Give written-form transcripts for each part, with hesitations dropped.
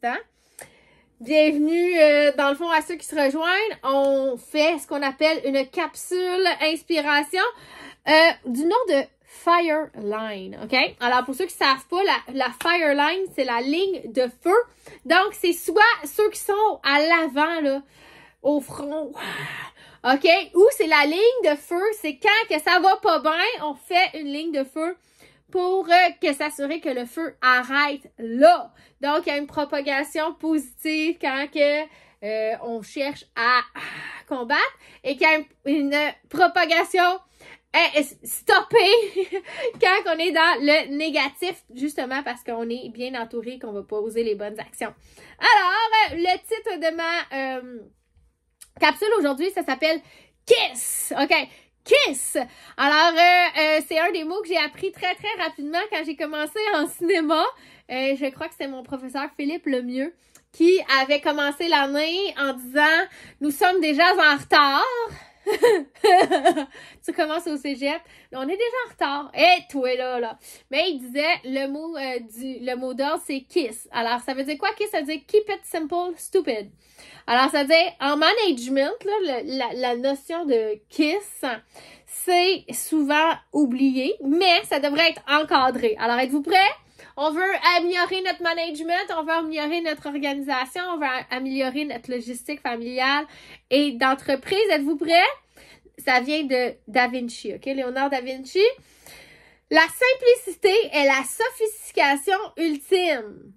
temps. Bienvenue dans le fond à ceux qui se rejoignent. On fait ce qu'on appelle une capsule inspiration du nom de Fireline, OK? Alors pour ceux qui ne savent pas, la Fireline, c'est la ligne de feu. Donc c'est soit ceux qui sont à l'avant, là, au front, OK? Ou c'est la ligne de feu, c'est quand que ça va pas bien, on fait une ligne de feu pour s'assurer que le feu arrête là. Donc, il y a une propagation positive quand que, on cherche à combattre et qu'il y a une propagation stoppée quand on est dans le négatif, justement parce qu'on est bien entouré, qu'on va poser les bonnes actions. Alors, le titre de ma capsule aujourd'hui, ça s'appelle KISS. OK? KISS! Alors, c'est un des mots que j'ai appris très, très rapidement quand j'ai commencé en cinéma. Je crois que c'est mon professeur Philippe Lemieux qui avait commencé l'année en disant « Nous sommes déjà en retard. » Tu commences au cégep. On est déjà en retard. Et toi, là. Mais il disait, le mot d'ordre, c'est KISS. Alors, ça veut dire quoi, KISS? Ça veut dire Keep it simple, stupid. Alors, ça veut dire, en management, là, la notion de KISS, c'est souvent oublié, mais ça devrait être encadré. Alors, êtes-vous prêts? On veut améliorer notre management, on veut améliorer notre organisation, on veut améliorer notre logistique familiale et d'entreprise. Êtes-vous prêts? Ça vient de Da Vinci, OK? Léonard da Vinci. La simplicité est la sophistication ultime.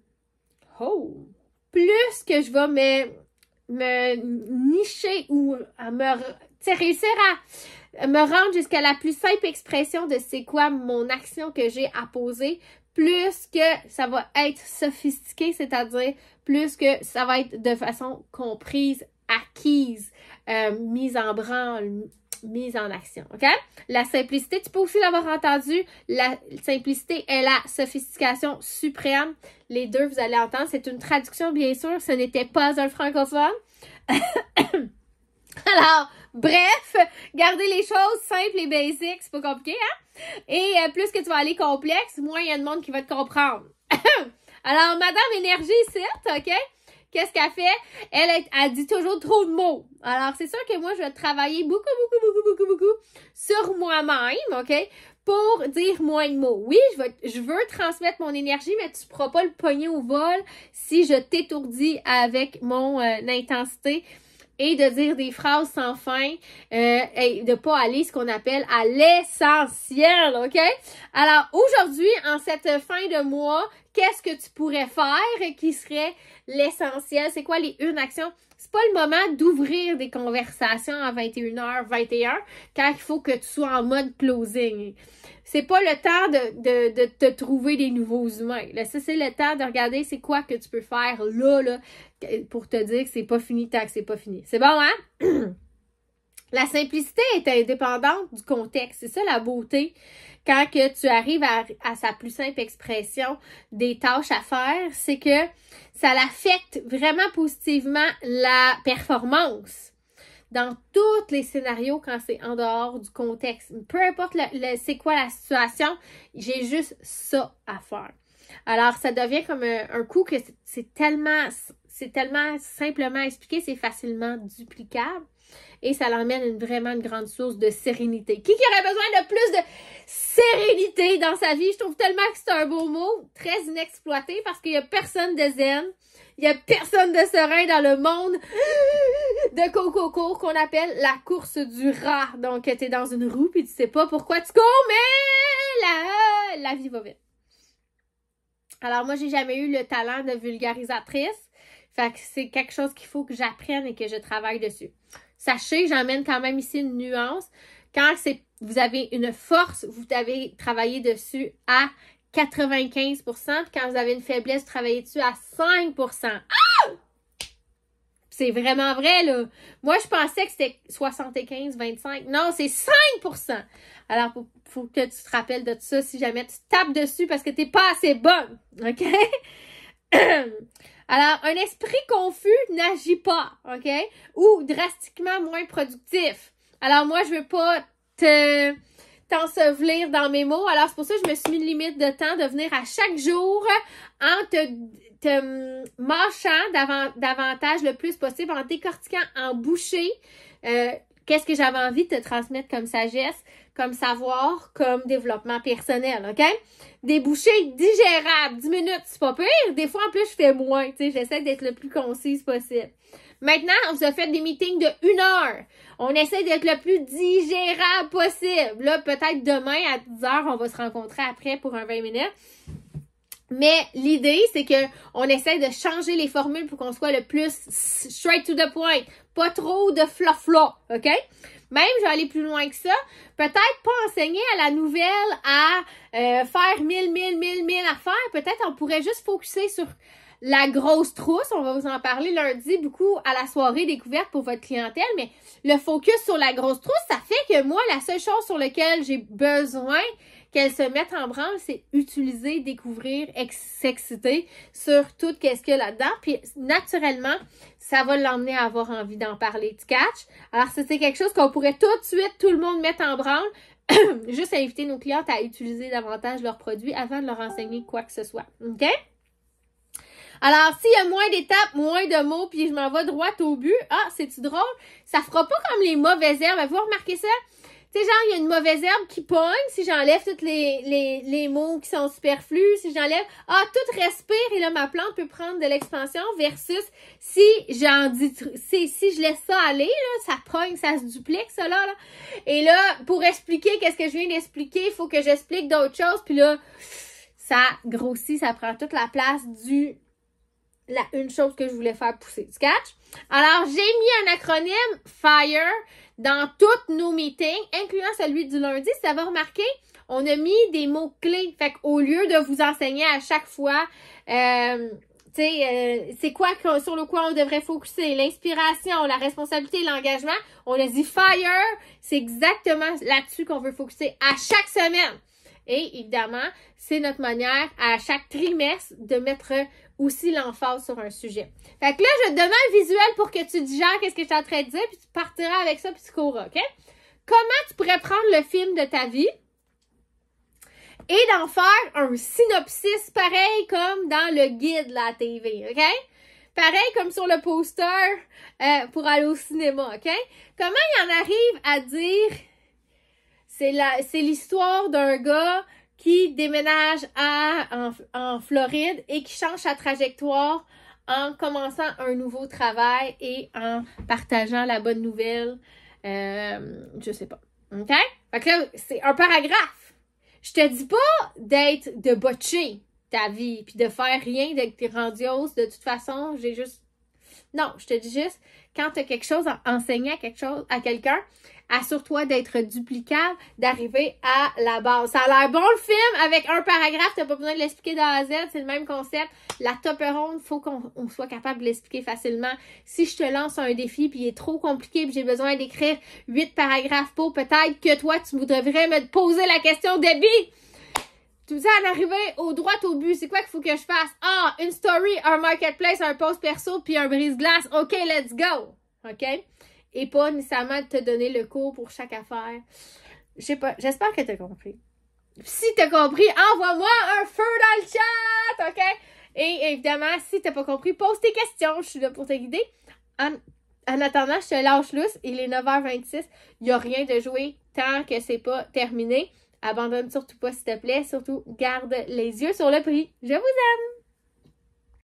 Oh! Plus que je vais me nicher ou à réussir à me rendre jusqu'à la plus simple expression de c'est quoi mon action que j'ai à poser, plus que ça va être sophistiqué, c'est-à-dire plus que ça va être de façon comprise, acquise, mise en branle, mise en action, OK? La simplicité, tu peux aussi l'avoir entendu, la simplicité est la sophistication suprême. Les deux, vous allez entendre, c'est une traduction, bien sûr, ce n'était pas un francophone. Alors, bref, gardez les choses simples et basiques, c'est pas compliqué, hein? Et plus que tu vas aller complexe, moins il y a de monde qui va te comprendre. Alors, Madame Énergie ici, OK? Qu'est-ce qu'elle fait? Elle dit toujours trop de mots. Alors, c'est sûr que moi, je vais travailler beaucoup sur moi-même, OK? Pour dire moins de mots. Oui, je veux transmettre mon énergie, mais tu ne pourras pas le pogner au vol si je t'étourdis avec mon intensité et de dire des phrases sans fin et de pas aller ce qu'on appelle à l'essentiel, OK? Alors, aujourd'hui, en cette fin de mois, qu'est-ce que tu pourrais faire qui serait l'essentiel? C'est quoi les une action? C'est pas le moment d'ouvrir des conversations à 21h, 21 quand il faut que tu sois en mode closing. C'est pas le temps de te trouver des nouveaux humains. Là, ça, c'est le temps de regarder c'est quoi que tu peux faire là, pour te dire que c'est pas fini tant que c'est pas fini. C'est bon, hein? La simplicité est indépendante du contexte. C'est ça la beauté. Quand que tu arrives à sa plus simple expression des tâches à faire, c'est que ça l'affecte vraiment positivement la performance. Dans tous les scénarios, quand c'est en dehors du contexte, peu importe c'est quoi la situation, j'ai juste ça à faire. Alors, ça devient comme un coup que c'est tellement simplement expliqué, c'est facilement duplicable et ça l'emmène vraiment une grande source de sérénité. Qui aurait besoin de plus de sérénité dans sa vie? Je trouve tellement que c'est un beau mot, très inexploité parce qu'il n'y a personne de zen. Il n'y a personne de serein dans le monde de coco qu'on appelle la course du rat. Donc, tu es dans une roue puis tu sais pas pourquoi tu cours, mais la vie va vite. Alors, moi, j'ai jamais eu le talent de vulgarisatrice. Fait que c'est quelque chose qu'il faut que j'apprenne et que je travaille dessus. Sachez, j'emmène quand même ici une nuance. Quand vous avez une force, vous avez travaillé dessus à 95%, puis quand vous avez une faiblesse, vous travaillez dessus à 5%. Ah! C'est vraiment vrai, là. Moi, je pensais que c'était 75-25. Non, c'est 5%. Alors, faut que tu te rappelles de ça si jamais tu tapes dessus parce que t'es pas assez bonne. OK? Alors, un esprit confus n'agit pas, OK? Ou drastiquement moins productif. Alors, moi, je veux pas t'ensevelir dans mes mots. Alors, c'est pour ça que je me suis mis une limite de temps de venir à chaque jour en te te mâchant davantage le plus possible, en décortiquant en bouchées qu'est-ce que j'avais envie de te transmettre comme sagesse, comme savoir, comme développement personnel, OK? Des bouchées digérables, 10 minutes, c'est pas pire. Des fois, en plus, je fais moins, tu sais, j'essaie d'être le plus concise possible. Maintenant, on vous a fait des meetings de 1 heure. On essaie d'être le plus digérable possible. Là, peut-être demain, à 10 heures, on va se rencontrer après pour un 20 minutes. Mais l'idée, c'est que on essaie de changer les formules pour qu'on soit le plus straight to the point. Pas trop de fluff-là, OK? Même, je vais aller plus loin que ça. Peut-être pas enseigner à la nouvelle à faire 1000 affaires. Peut-être on pourrait juste focuser sur la grosse trousse. On va vous en parler lundi beaucoup à la soirée découverte pour votre clientèle. Mais le focus sur la grosse trousse, ça fait que moi, la seule chose sur laquelle j'ai besoin qu'elle se mette en branle, c'est utiliser, découvrir, s'exciter sur tout qu'est-ce qu'il y a là-dedans. Puis, naturellement, ça va l'emmener à avoir envie d'en parler. Tu catches? Alors, c'est quelque chose qu'on pourrait tout de suite, tout le monde mettre en branle. Juste inviter nos clientes à utiliser davantage leurs produits avant de leur enseigner quoi que ce soit. OK? Alors, s'il y a moins d'étapes, moins de mots, puis je m'en vais droit au but, c'est-tu drôle? Ça fera pas comme les mauvaises herbes. Avez-vous remarqué ça? Tu sais, genre, il y a une mauvaise herbe qui pogne si j'enlève tous les mots qui sont superflus, si j'enlève, tout respire et là, ma plante peut prendre de l'expansion versus si si je laisse ça aller, là, ça pogne, ça se duplique, ça, là. Et là, pour expliquer qu'est-ce que je viens d'expliquer, il faut que j'explique d'autres choses, puis là, ça grossit, ça prend toute la place une chose que je voulais faire pousser. Tu catches? Alors, j'ai mis un acronyme FIRE dans tous nos meetings, incluant celui du lundi. Si vous avez remarqué, on a mis des mots-clés. Fait qu'au lieu de vous enseigner à chaque fois, c'est quoi sur le quoi on devrait focuser, l'inspiration, la responsabilité, l'engagement, on a dit FIRE, c'est exactement là-dessus qu'on veut focuser à chaque semaine. Et évidemment, c'est notre manière à chaque trimestre de mettre aussi l'emphase sur un sujet. Fait que là, je vais te donner un visuel pour que tu digères qu'est-ce que je suis en train de dire, puis tu partiras avec ça, puis tu courras, OK? Comment tu pourrais prendre le film de ta vie et d'en faire un synopsis pareil comme dans le guide de la TV, OK? Pareil comme sur le poster pour aller au cinéma, OK? Comment il en arrive à dire... C'est l'histoire d'un gars qui déménage en Floride et qui change sa trajectoire en commençant un nouveau travail et en partageant la bonne nouvelle. Je sais pas. OK? Fait que là, c'est un paragraphe. Je te dis pas de botcher ta vie puis de faire rien de grandiose. De toute façon, non, je te dis juste, quand tu as quelque chose à enseigner à quelqu'un, assure-toi d'être duplicable, d'arriver à la base. Ça a l'air bon le film, avec un paragraphe, t'as pas besoin de l'expliquer de A à Z, c'est le même concept. La top ronde, faut qu'on soit capable de l'expliquer facilement. Si je te lance un défi puis il est trop compliqué puis j'ai besoin d'écrire 8 paragraphes pour, peut-être que toi, tu devrais me poser la question, Debbie! Tout ça en arriver au droit au but. C'est quoi qu'il faut que je fasse? Une story, un marketplace, un post perso, puis un brise-glace. OK, let's go! OK? Et pas nécessairement de te donner le cours pour chaque affaire. Je sais pas, j'espère que tu as compris. Si tu as compris, envoie-moi un feu dans le chat! OK? Et évidemment, si tu n'as pas compris, pose tes questions. Je suis là pour te guider. En attendant, je te lâche lousse. Il est 9h26. Il n'y a rien de joué tant que c'est pas terminé. Abandonne surtout pas, s'il te plaît. Surtout, garde les yeux sur le prix. Je vous aime!